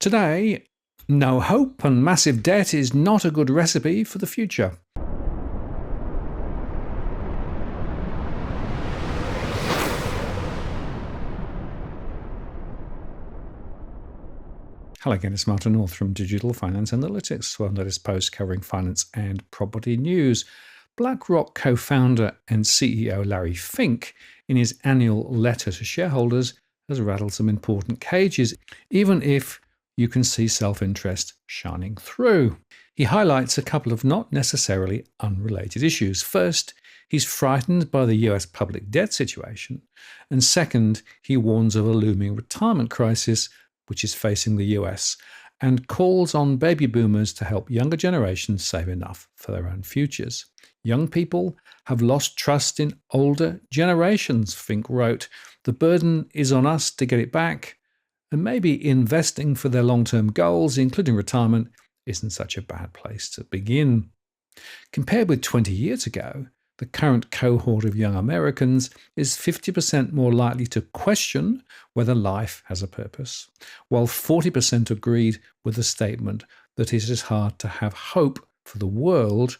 Today, no hope and massive debt is not a good recipe for the future. Hello again, it's Martin North from Digital Finance Analytics, one latest post covering finance and property news. BlackRock co-founder and CEO Larry Fink, in his annual letter to shareholders, has rattled some important cages, even if you can see self-interest shining through. He highlights a couple of not necessarily unrelated issues. First, he's frightened by the US public debt situation. And second, he warns of a looming retirement crisis which is facing the US, and calls on baby boomers to help younger generations save enough for their own futures. Young people have lost trust in older generations, Fink wrote. The burden is on us to get it back. And maybe investing for their long-term goals, including retirement, isn't such a bad place to begin. Compared with 20 years ago, the current cohort of young Americans is 50% more likely to question whether life has a purpose, while 40% agreed with the statement that it is hard to have hope for the world,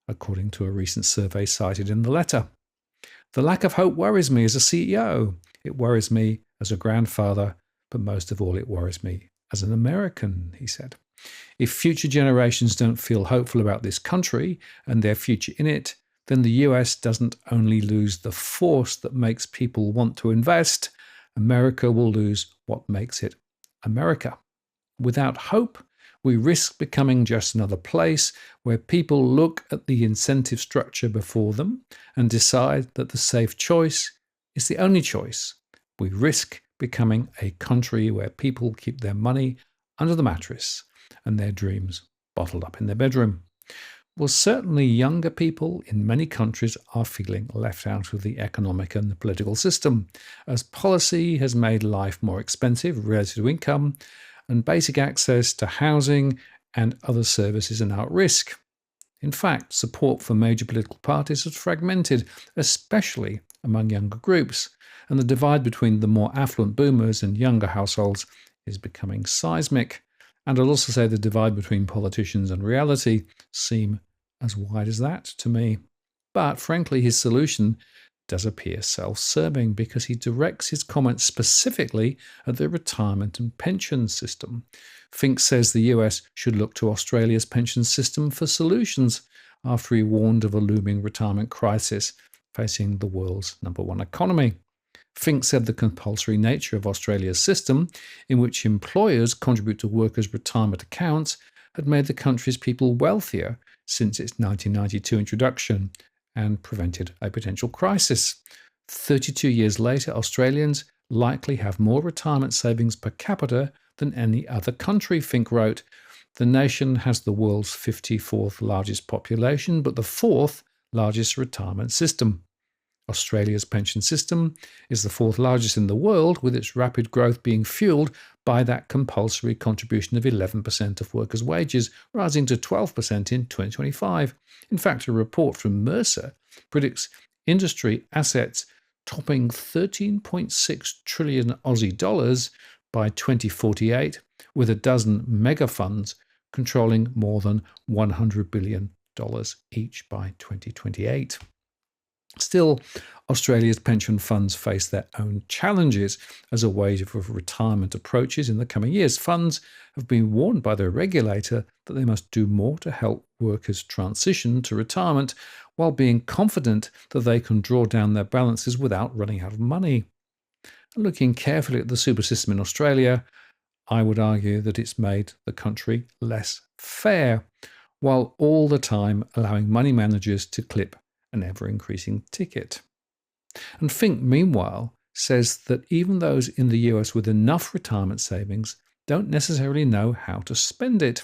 according to a recent survey cited in the letter. The lack of hope worries me as a CEO. It worries me as a grandfather. But most of all, it worries me as an American, he said. If future generations don't feel hopeful about this country and their future in it, then the US doesn't only lose the force that makes people want to invest, America will lose what makes it America. Without hope, we risk becoming just another place where people look at the incentive structure before them and decide that the safe choice is the only choice. We risk becoming a country where people keep their money under the mattress and their dreams bottled up in their bedroom. Well, certainly younger people in many countries are feeling left out of the economic and the political system, as policy has made life more expensive relative to income, and basic access to housing and other services are now at risk. In fact, support for major political parties has fragmented, especially among younger groups, and the divide between the more affluent boomers and younger households is becoming seismic. And I'll also say the divide between politicians and reality seem as wide as that to me. But frankly, his solution does appear self-serving because he directs his comments specifically at the retirement and pension system. Fink says the US should look to Australia's pension system for solutions after he warned of a looming retirement crisis facing the world's #1 economy. Fink said the compulsory nature of Australia's system, in which employers contribute to workers' retirement accounts, had made the country's people wealthier since its 1992 introduction and prevented a potential crisis. 32 years later, Australians likely have more retirement savings per capita than any other country, Fink wrote. The nation has the world's 54th largest population, but the 4th largest retirement system. Australia's pension system is the 4th largest in the world, with its rapid growth being fueled by that compulsory contribution of 11% of workers' wages, rising to 12% in 2025. In fact, a report from Mercer predicts industry assets topping 13.6 trillion Aussie dollars by 2048, with a dozen mega funds controlling more than $100 billion each by 2028. Still, Australia's pension funds face their own challenges as a wave of retirement approaches in the coming years. Funds have been warned by their regulator that they must do more to help workers transition to retirement while being confident that they can draw down their balances without running out of money. Looking carefully at the super system in Australia, I would argue that it's made the country less fair, while all the time allowing money managers to clip an ever-increasing ticket. And Fink, meanwhile, says that even those in the US with enough retirement savings don't necessarily know how to spend it.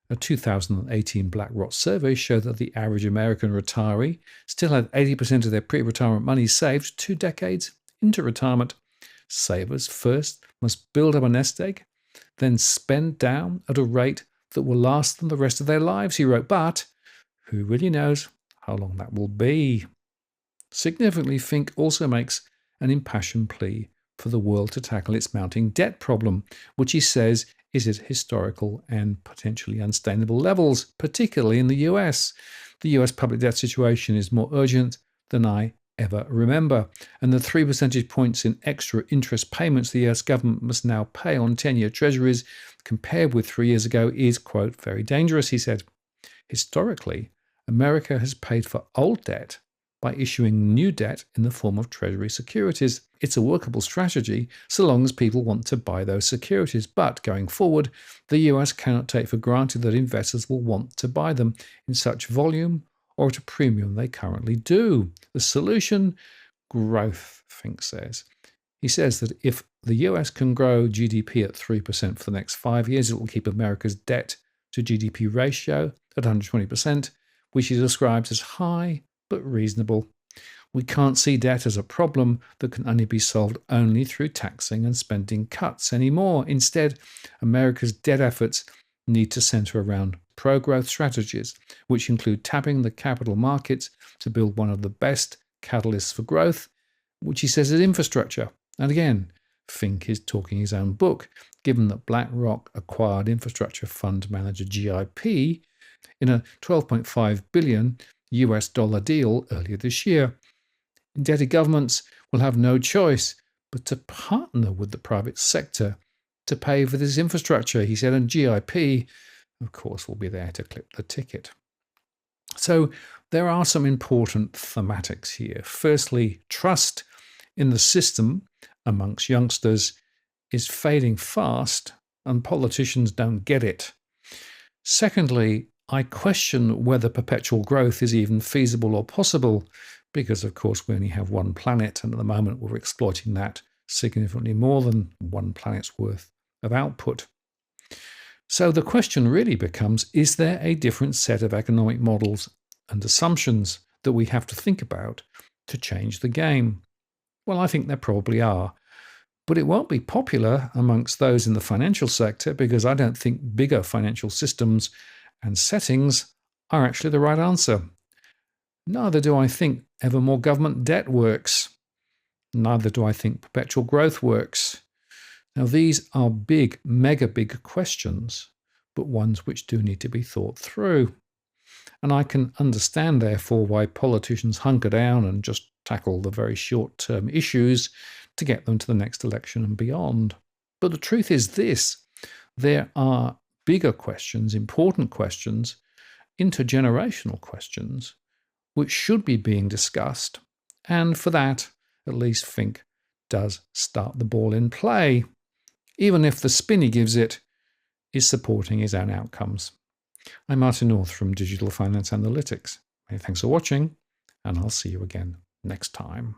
A 2018 BlackRock survey showed that the average American retiree still had 80% of their pre-retirement money saved 2 decades into retirement. Savers first must build up a nest egg, then spend down at a rate that will last them the rest of their lives, he wrote. But who really knows how long that will be? Significantly, Fink also makes an impassioned plea for the world to tackle its mounting debt problem, which he says is at historical and potentially unsustainable levels, particularly in the US. The US public debt situation is more urgent than I ever remember, and the 3 percentage points in extra interest payments the US government must now pay on 10-year treasuries compared with 3 years ago is, quote, very dangerous, he said. Historically, America has paid for old debt by issuing new debt in the form of treasury securities. It's a workable strategy so long as people want to buy those securities. But going forward, the US cannot take for granted that investors will want to buy them in such volume or at a premium they currently do. The solution? Growth, Fink says. He says that if the US can grow GDP at 3% for the next 5 years, it will keep America's debt to GDP ratio at 120%, which he describes as high but reasonable. We can't see debt as a problem that can only be solved only through taxing and spending cuts anymore. Instead, America's debt efforts need to center around pro-growth strategies, which include tapping the capital markets to build one of the best catalysts for growth, which he says is infrastructure. And again, Fink is talking his own book, given that BlackRock acquired infrastructure fund manager GIP in a $12.5 billion US dollar deal earlier this year. Indebted governments will have no choice but to partner with the private sector to pay for this infrastructure, he said, and GIP, of course, will be there to clip the ticket. So there are some important thematics here. Firstly, trust in the system amongst youngsters is fading fast, and politicians don't get it. Secondly, I question whether perpetual growth is even feasible or possible, because of course we only have one planet, and at the moment we're exploiting that significantly more than one planet's worth of output. So the question really becomes, is there a different set of economic models and assumptions that we have to think about to change the game? Well, I think there probably are. But it won't be popular amongst those in the financial sector because I don't think bigger financial systems and settings are actually the right answer. Neither do I think ever more government debt works. Neither do I think perpetual growth works. Now, these are big, mega big questions, but ones which do need to be thought through. And I can understand, therefore, why politicians hunker down and just tackle the very short-term issues to get them to the next election and beyond. But the truth is this: there are bigger questions, important questions, intergenerational questions, which should be being discussed. And for that, at least Fink does start the ball in play, even if the spin he gives it is supporting his own outcomes. I'm Martin North from Digital Finance Analytics. Many thanks for watching, and I'll see you again next time.